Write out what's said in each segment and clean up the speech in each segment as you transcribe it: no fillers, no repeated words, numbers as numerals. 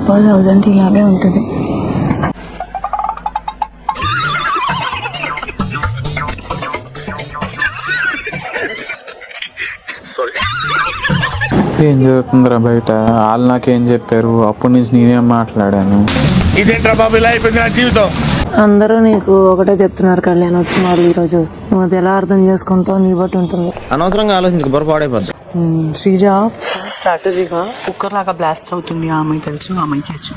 1000 ఇలాగే ఉంటుంది. ఏం జరుగుతుందిరా బయట? వాళ్ళు నాకేం చెప్పారు? అప్పటి నుంచి నేనేం మాట్లాడాను? ఇదేంట్రా బాబు ఇలా అయిపోయింది నా జీవితం. అందరూ నీకు ఒకటే చెప్తున్నారు కళ్యాణ్ వచ్చినారు ఈరోజు. నువ్వు అది ఎలా అర్థం చేసుకుంటావు నీ బట్టి ఉంటుంది. అనవసరంగా ఆలోచించుకు బొర పాడైపోద్ది. శ్రీజ స్ట్రాటజీగా కుక్కర్ లాగా బ్లాస్ట్ అవుతుంది. ఆమె తెలుసు, ఆమెకి తెలుసు.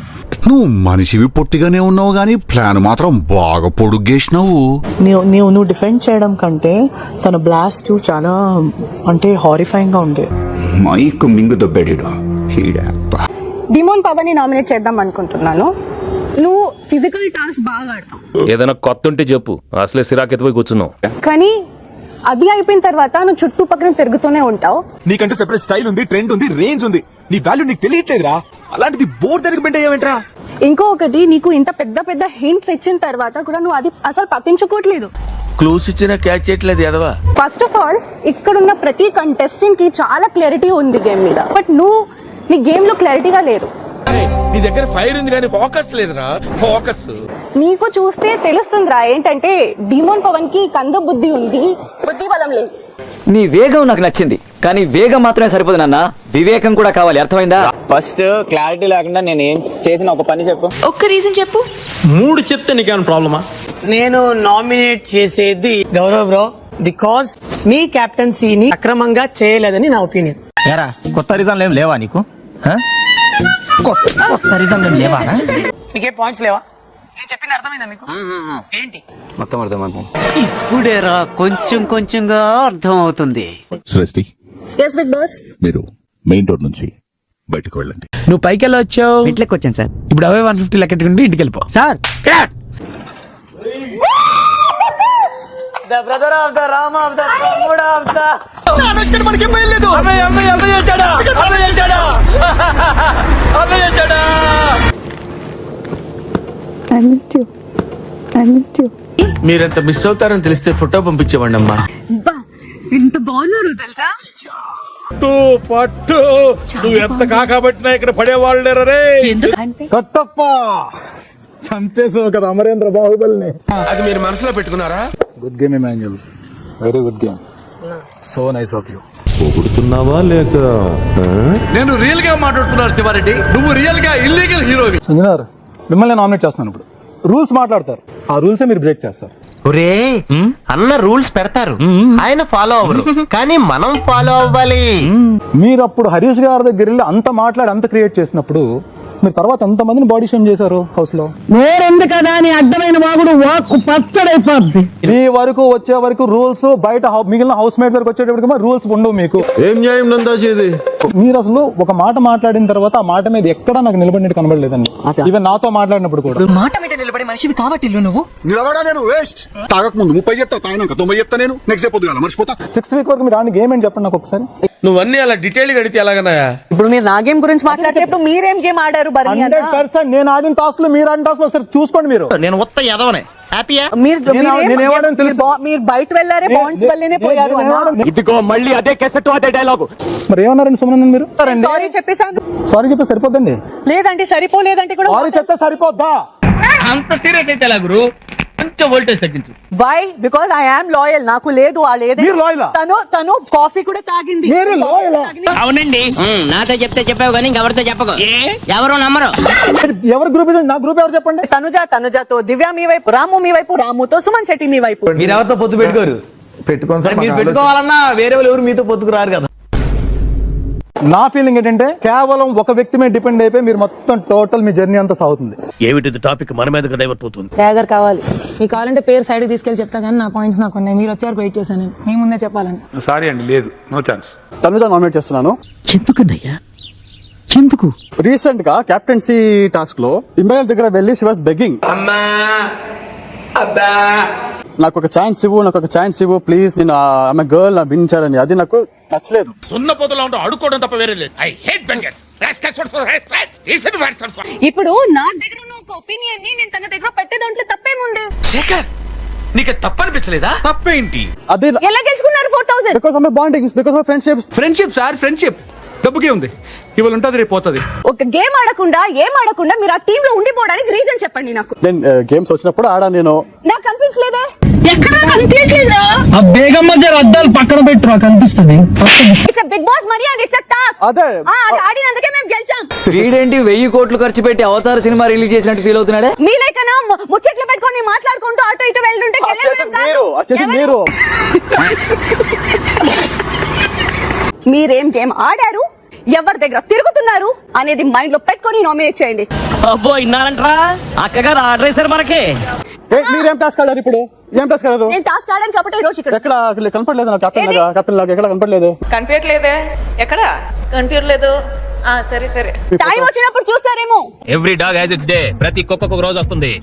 నువ్వు మనిషివి పొట్టిగానే ఉన్నావు గానీ ప్లాన్ మాత్రం బాగా పొడుగేసినావు. నువ్వు డిఫెండ్ చేయడం కంటే తన బ్లాస్ట్ చాలా అంటే హారిఫైయింగ్ గా ఉండే. మైక్ మింగు దొబ్బాడు. డిమోన్ పవన్ ని నామినేట్ చేద్దాం అనుకుంటున్నాను. నువ్వు ఫిజికల్ టాస్క్ బాగా ఆడతావు. ఏదైనా కొత్త ఉంటే చెప్పు, అసలే సిరాకెత్తిపోయి కూర్చున్నావు. కానీ అది అయిపోయిన తర్వాత నువ్వు చుట్టుపక్కల తిరుగుతూనే ఉంటావు. నీకంటూ సెపరేట్ స్టైల్ ఉంది, ట్రెండ్ ఉంది, రేంజ్ ఉంది. నీ వాల్యూ నీకు తెలియట్లేదురా. అలాంటిది బోర్ దగ్గర పెంట్ అయ్యావేంట్రా? ఇంకొకటి, నీకు ఇంత పెద్ద పెద్ద హింట్స్ ఇచ్చిన తర్వాత కూడా నువ్వు అది అసలు పట్టించుకోవట్లేదు. క్లూస్ ఇచ్చినా క్యాచ్ చేయట్లేదు ఎదవా. ఫస్ట్ ఆఫ్ ఆల్ ఇక్కడున్న ప్రతి కంటెస్టెంట్ కి చాలా క్లారిటీ ఉంది గేమ్ మీద, బట్ నువ్వు నీ గేమ్ లో క్లారిటీగా లేదు. నీ దగ్గర ఫైర్ ఉంది కానీ ఫోకస్ లేదురా. ఫోకస్ నీకు చూస్తే తెలుస్తుందిరా ఏంటంటే డిమోన్ పవన్ కి కంద బుద్ధి ఉంది, బుద్ధి బలం లేదు. నీ వేగం నాకు నచ్చింది, కానీ వేగం మాత్రమే సరిపోదు నాన్న, వివేకం కూడా కావాలి. అర్థమైందా? ఫస్ట్ క్లారిటీ లేకుండా నేను ఏం చేసిన ఒక పని చెప్పు. ఒక్క రీజన్ చెప్పు. 3 చెప్తే నీకేమైనా ప్రాబ్లమా? నేను నామినేట్ చేసేది గౌరవ్ బ్రో, బికాస్ మీ కెప్టెన్సీని అక్రమంగా చేయలేదని నా ఒపీనియన్. కొత్త రీజన్ ఏం లేవా నీకు? కొత్త రీజన్ ఏం లేవా? మీకే పాయింట్స్ లేవా? నేను చెప్పింది అర్థమైందా మీకు? ఏంటి మొత్తం అర్థమవుతుంది. ఇప్పుడేరా కొంచెం కొంచెంగా అర్థం అవుతుంది. సృష్టి, yes big boss. మీరు మెయిన్ డోర్ నుంచి బయటకు వెళ్ళండి. నువ్వు పైకి ఎలా వచ్చావు? ఇంట్లోకి వచ్చాను సార్. ఇప్పుడు అవే 150 లెక్కెట్టుకుంటే ఇంటికి వెళ్ళిపో sir. The brother of the Rama of the తమ్ముడు ఆఫ్ ద మీరెంత మిస్ అవుతారని తెలిస్తే ఫోటో పంపించేవాడి అమ్మా. ఎంత బాగున్నారు తెలుసా? పట్టు నువ్వు ఎంత కాకబట్టినా ఇక్కడ పడేవాళ్ళు లేరు రే. కట్టప్ప చంపేసావు కదా అమరేంద్ర బాహుబలిని. అది మీరు మనసులో పెట్టుకున్నారా? Good game Emmanuel, very good game. So nice of you. పొగుడుతున్నావా లేక? నేను రియల్ గా మాట్లాడుతున్నాను శివారెడ్డి, నువ్వు రియల్ గా ఇల్లీగల్ హీరోవి. ఇంజనీర్, మిమ్మల్ని నామినేట్ చేస్తున్నాను. ఇప్పుడు రూల్స్ మాట్లాడతారు, ఆ రూల్సే మీరు బ్రేక్ చేస్తారు. ఒరే అన్న రూల్స్ పెడతారు, ఆయన ఫాలో అవ్వరు, కానీ మనం ఫాలో అవ్వాలి. మీరు అప్పుడు హరీష్ గారి దగ్గర వెళ్ళి అంత మాట్లాడి అంత క్రియేట్ చేసినప్పుడు మీరు తర్వాత ఎంతమందిని బాడీ షేమ్ చేశారు హౌస్ లో? కదా అని అడ్డమైన వాగుడు వాక్కు పచ్చడైపోద్ది. ఈ వరకు వచ్చే వరకు రూల్స్, బయట మిగిలిన హౌస్ మేట్ వరకు వచ్చేటప్పటికి రూల్స్ ఉండవు మీకు. ఏం న్యాయం నందాచేది? మీరు అసలు ఒక మాట మాట్లాడిన తర్వాత ఆ మాట మీద ఎక్కడా నాకు నిలబడినట్టు కనబడలేదండి. ఈవెన్ నాతో మాట్లాడినప్పుడు కూడా. మాట మీద నిలబడే మనిషివి కాబట్టి నువ్వు నిలబడా నేను వేస్ట్. తాగక ముందు 30 చెప్తా, తాగినాక 90 చెప్తా. నేను నెక్స్ట్ పొద్దుగా మర్చిపోతా. 6th వీక్ వరకు మీరు ఆడిన గేమ్ ఏంటి చెప్పండి నాకు ఒకసారి. నువ్వన్నీ అలా డీటెయిల్ గా అడిగితే ఎలాగన్నాయా? ఇప్పుడు మీరు నా గేమ్ గురించి మాట్లాడేటప్పుడు మీరేం గేమ్ ఆడారు? 100% నేను ఆడిన టాస్క్ లో మీరు ఆడిన టాస్క్ ఒకసారి చూసుకోండి. మీరు నేను ఉత్త ఎదవనే హ్యాపీయా? మీరు బయట వెళ్ళారే, బాండ్స్ వల్లనే పోయారు. ఇదిగో మళ్ళీ అదే కేసెట్ అదే డైలాగు. మరి ఏమన్నారండి సుమన్ మీరు? సారీ చెప్పేసాను. సారీ చెప్పి సరిపోద్దండి. లేదంటే సరిపోలేదంటే కూడా సారీ చెప్తే సరిపోద్దా? అంత సీరియస్ అయితే ఎలా గురు? కొంచెం వోల్టేజ్ తగ్గించు. Why? Because I am loyal. నాకు లేదు తను కాఫీ కూడా తాగింది. అవునండి, నాతో చెప్తే చెప్పావు కానీ ఇంకెవరితో చెప్పకు. ఎవరు నమ్మరు. ఎవరి గ్రూప్? నా గ్రూప్ ఎవరు చెప్పండి? తనుజతో దివ్య మీ వైపు, రాము మీ వైపు, రాముతో సుమన్ శెట్టి మీ వైపు. మీరు ఎవరితో పొత్తు పెట్టుకోరు? పెట్టుకోండి. మీరు పెట్టుకోవాలన్నా వేరే వాళ్ళు ఎవరు మీతో పొత్తుకు రారు కదా. నా ఫీలింగ్ ఏంటంటే కేవలం ఒక వ్యక్తి మీద డిపెండ్ అయిపోయి మీరు మొత్తం టోటల్ మీ జర్నీ అంతా సాగుతుంది. ఏమిటి టాపిక్ మన మీద డైవర్ట్ అవుతుంది? టైగర్ కావాలి. మీకు కావాలంటే పేరు సైడ్ తీసుకెళ్లి చెప్తా కానీ నా పాయింట్స్ నాకు ఉన్నాయి. మీరు వచ్చారు వెయిట్ చేశాను, నేను మీ ముందే చెప్పాలని. సారీ అండి, లేదు, నో ఛాన్స్. తనుజ నామినేట్ చేస్తున్నాను. ఎందుకన్నయ్యా? ఎందుకు? రీసెంట్ గా కెప్టెన్సీ టాస్క్ లో ఇమ్రాన్ దగ్గర వెళ్ళి షీ వాస్ బెగ్గింగ్, నాకు ఒక ఛాన్స్ ఇవ్వు ప్లీజ్, నేను ఆమె గర్ల్ నా వినిచారని. అది నాకు నచ్చలేదు. సున్న పోతలో ఉంటూ అడుక్కోవడం తప్ప వేరే లేదు. I hate bangers. ఇప్పుడు నా దగ్గర ఉన్న ఒక ఒపీనియన్ ని నేను తన దగ్గర పెట్టే దాంట్లో తప్పేముంది? శేఖర్, నీకు తప్పనిపించలేదా? తప్పేంటి? అది ఎలా గెలుచుకున్నారు 4000? Because of my bondings, because of friendship. Friendship sir, friendship. డబ్బుకే ఉంది, ఇవాళ ఉంటుంది రేపు పోతుంది. ఒక గేమ్ ఆడకుండా మీరు ఆ టీమ్ లో ఉండిపోవడానికి రీజన్ చెప్పండి నాకు. గేమ్స్ వచ్చినప్పుడు ఆడా నేను. నాకు కనిపించలేదే, ఎక్కడ కనిపించలేదా? ఆ బేగం మధ్య అద్దాలు పక్కన పెట్టు, కనిపిస్తుంది. It's Big Boss money and it's task. అదే అది ఆడినందుకే మేము గెలిచాం. వీడేంటి 1000 కోట్లు ఖర్చు పెట్టి అవతార సినిమా రిలీజ్ చేసినట్టు ఫీల్ అవుతున్నాడే? మీ లైకనా ముచ్చట్లు పెట్టుకొని మాట్లాడుకుంటూ అటు ఇటు వెళ్తుంటే మీరు మీరేం గేమ్ ఆడారు, ఎవరి దగ్గర తిరుగుతున్నారు అనేది మైండ్ లో పెట్టుకొని నామినేట్ చేయండి. అబ్బో ఇన్నారంట్రా, అక్కగారు ఆర్డర్ వేశారు మనకి. మీరేం టాస్క్ ఆడారు ఇప్పుడు? ఏం టాస్క్ ఆడారు? నేను టాస్క్ ఆడాను కాబట్టి ఈ రోజు ఇక్కడ ఎక్కడ కనపడలేదు నాకు, కెప్టెన్ లాగా ఎక్కడ కనపడలేదు. కనిపించట్లేదే, ఎక్కడ కనిపించలేదు. సరే సరే, టైం వచ్చినప్పుడు చూస్తారేమో. Every dog has its day. ప్రతి కుక్కకు ఒక రోజు వస్తుంది,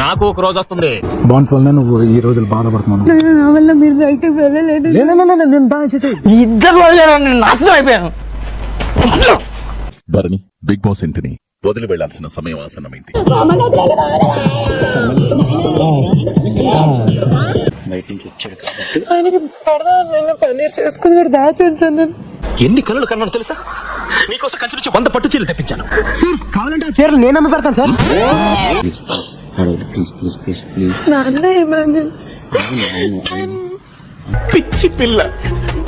నాకు ఒక రోజు వస్తుంది. బాండ్స్ వల్ల నువ్వు ఈ రోజులు బాధపడుతున్నాను. నా వల్ల మీరు బయటకు వెళ్ళలేదు. ఇద్దరు నాశనం అయిపోయాను. భరణి, బిగ్ బాస్ ఇంటిని వదిలి వెళ్లాల్సిన సమయం ఆసన్నమైంది. ఆయనకి పెడదాం పన్నీర్ చేసుకుని దాచి ఉంచాను. ఎన్ని కళ్ళు కన్నాడు తెలుసా? నీకోసం కంచి నుంచి 100 పట్టు చీరలు తెప్పించాను. కావాలంటే ఆ చీరలు నేను అమ్మి పెడతాను సార్. పిచ్చి పిల్ల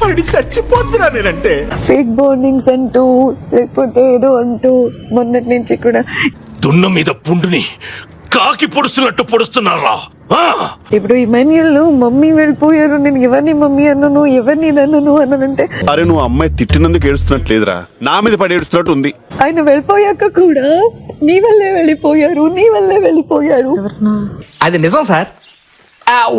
పడి చచ్చిపోతున్నా నేనంటే. ఫేక్ బాండింగ్స్ అంటూ లేకపోతే ఏదో అంటూ మొన్నటి నుంచి కూడా దున్న మీద పుండుని కాకి పొడుస్తున్నట్టు పొడుస్తున్నారా? ఇప్పుడు ఇమాన్యుయల్ మమ్మీ వెళ్ళిపోయారు, నేను ఎవరిని మమ్మీ అన్నను ఎవరిని నన్ను అన్నానంటే అరే నువ్వు అమ్మాయి తిట్టినందుకు ఏడుస్తున్నట్టు లేదురా, నా మీద పడి ఏడుస్తున్నట్టు ఉంది. ఆయన వెళ్ళిపోయాక కూడా నీ వల్లే వెళ్ళిపోయారు. అది నిజం సార్,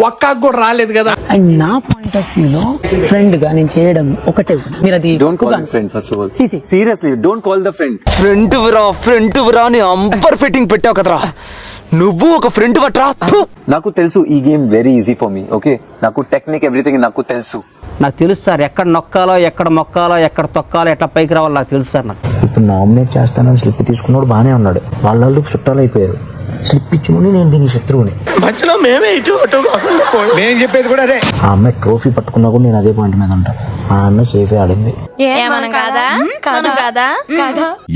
ఒక్క కూడా రాలేదు కదా. అండ్ నా పాయింట్ ఆఫ్ వ్యూ లో ఫ్రెండ్ గా నేను చేయడం ఒకటే. మీరు అది don't call friend first of all. Seriously don't call the friend. Friend వ్రా ని అంబర్ ఫిట్టింగ్ పెట్టావు కదరా, నువ్వు ఒక ఫ్రెండ్ వట్రా. నాకు తెలుసు ఈ game very easy for me. Okay, నాకు టెక్నిక్ ఎవ్రీథింగ్ నాకు తెలుసు. నాకు తెలుసు సార్, ఎక్కడ నొక్కాలో ఎక్కడ మొక్కాలో ఎక్కడ తొక్కాలో ఎట్లా పైకి రావాలో నాకు తెలుసు సార్. నాకు ఇప్పుడు నామినేట్ చేస్తానని స్లిప్ తీసుకున్నాడు, బానే ఉన్నాడు. వాళ్ళు చుట్టాలు అయిపోయారు. స్లిప్ ఇచ్చుకుని నేను దీనికి శత్రువుని. మధ్యలో మేమే ఇటు నేను చెప్పేది కూడా అదే. ఆ అమ్మాయి ట్రోఫీ పట్టుకున్నా కూడా నేను అదే పాయింట్ మీద ఉంటా. ఆ అమ్మాయి సేఫే ఆడింది.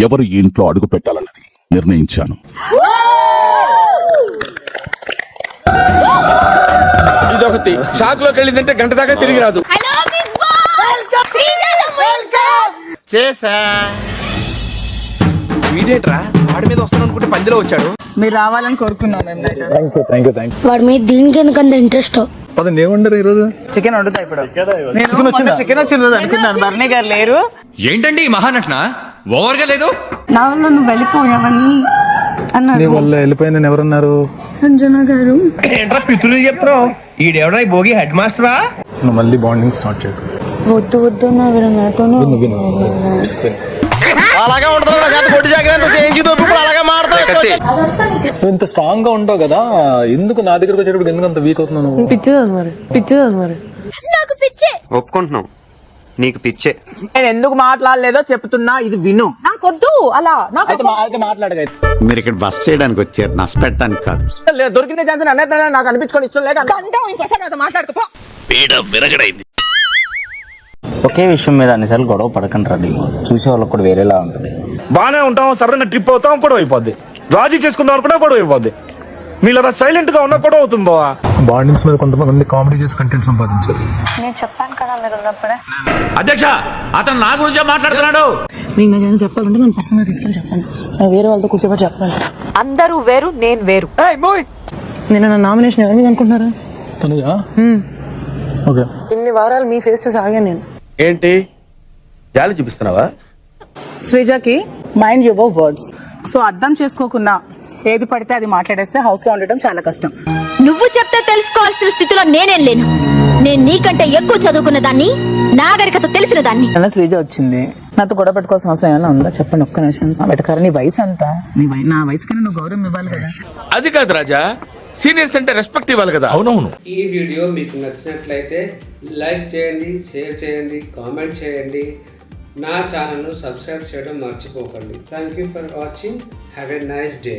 ఎవరు ఈ ఇంట్లో అడుగు పెట్టాలన్నది నిర్ణయించాను. ఇదొకటి షాక్ లోకి వెళ్ళిందంటే గంట దాకా తిరిగి రాదు. వీడేట్రా వాడి మీద వస్తాను అనుకుంటే పందిలో వచ్చాడు. మీరు రావాలని కోరుకున్నాం మేము. Thank you. వాడి మీద దీనికి ఎందుకంత ఇంట్రెస్ట్? పదండి, ఏమంటారు ఈ రోజు? చికెన్ వండుతా ఇప్పుడు. చికెన్ వచ్చిన రోజు అనుకున్నాను భరణి గారు లేరు. ఏంటండి ఈ మహానటన ఓవర్ గా లేదు? నా వల్ల నువ్వు వెళ్ళిపోయావని నీ అన్నాడు వల్ల వెళ్ళిపోయిందని ఎవరన్నారు? సంజన గారు. ఏంట్రా పితులు చెప్తావు? ఈడెవడా ఈ భోగి హెడ్ మాస్టరా? నువ్వు మళ్ళీ బాండింగ్ స్టార్ట్ చేయకు. వద్దు నా నాతోనే అలాగే ఉంటుంది. అలాగే మాడతావు. నువ్వు ఇంత స్ట్రాంగ్ గా ఉంటావు కదా, ఎందుకు నా దగ్గరకు వచ్చేటప్పుడు ఎందుకు అంత వీక్ అవుతున్నావు నువ్వు? పిచ్చిదాను మరి నాకు పిచ్చే. ఒప్పుకుంటున్నావు, నీకు పిచ్చే. నేను ఎందుకు మాట్లాడలేదో చెప్తున్నా, ఇది విను. నాకొద్దు అలా. అయితే మాట్లాడగా. మీరు ఇక్కడ బస్ చేయడానికి వచ్చారు, నష్టపెట్టడానికి కాదు. దొరికిన ఛాన్స్ అన్నీ నాకు అనిపించుకొని ఇష్టం లేక మాట్లాడుకో. పీడ విరగడైంది. ఒకే విషయం మీద అన్నిసార్లు గొడవ పడకండి రండి, చూసే వాళ్ళకి కూడా వేరేలా ఉంటుంది. బానే ఉంటాం, సరైన ట్రిప్ అవుతాం, కూడా అయిపోద్ది. రాజీ చేసుకుందాం అనుకున్నా కూడా అయిపోద్ది. మీలా సైలెంట్ గా ఉన్నా కూడా అవుతుంది బావా. బాండింగ్స్ మీద కొంతమంది కామెడీ చేసి కంటెంట్ సంపాదించారు. నేను చెప్పాను కదా మీరు ఉన్నప్పుడే. అధ్యక్ష, అతను నా గురించే మాట్లాడుతున్నాడు. మీకు నాకేమైనా చెప్పాలంటే నేను పర్సనల్గా తీసుకెళ్ళి చెప్పండి. వేరే వాళ్ళతో కూర్చోబెట్టి చెప్పండి. అందరూ వేరు, నేను వేరు. నేను నా నామినేషన్ ఎవరి మీద అనుకుంటున్నారా? తనుజా? ఓకే. ఇన్ని వారాలు మీ ఫేస్ చూసి ఆగాను నేను. ఏంటి జాలి చూపిస్తున్నావా? శ్రీజాకి మైండ్ యువర్ వర్డ్స్. సో అర్థం చేసుకోకుండా ఏది పడితే అది మాట్లాడేస్తే హౌస్ లో ఉండటం చాలా కష్టం. నువ్వు చెప్తే తెలుసుకోవాల్సిన స్థితిలో నేనేం లేను. నేను నీకంటే ఎక్కువ చదువుకున్న దాన్ని, నాగరికత తెలిసిన దాన్ని. అలా శ్రీజ వచ్చింది, నాతో గొడవ పెట్టుకోవాల్సిన అవసరం ఏమైనా ఉందా? చెప్పండి ఒక్క నిమిషం. వెటకారు, నీ వయసు అంతా, నా వయసు కన్నా నువ్వు గౌరవం ఇవ్వాలి కదా. అది కాదు రాజా, సీనియర్స్ అంటే రెస్పెక్ట్ ఇవ్వాలి కదా. అవునవును. ఈ వీడియో మీకు నచ్చినట్లయితే లైక్ చేయండి, షేర్ చేయండి, కామెంట్ చేయండి. నా ఛానల్ను సబ్స్క్రైబ్ చేయడం మర్చిపోకండి. Thank you for watching. Have a nice day.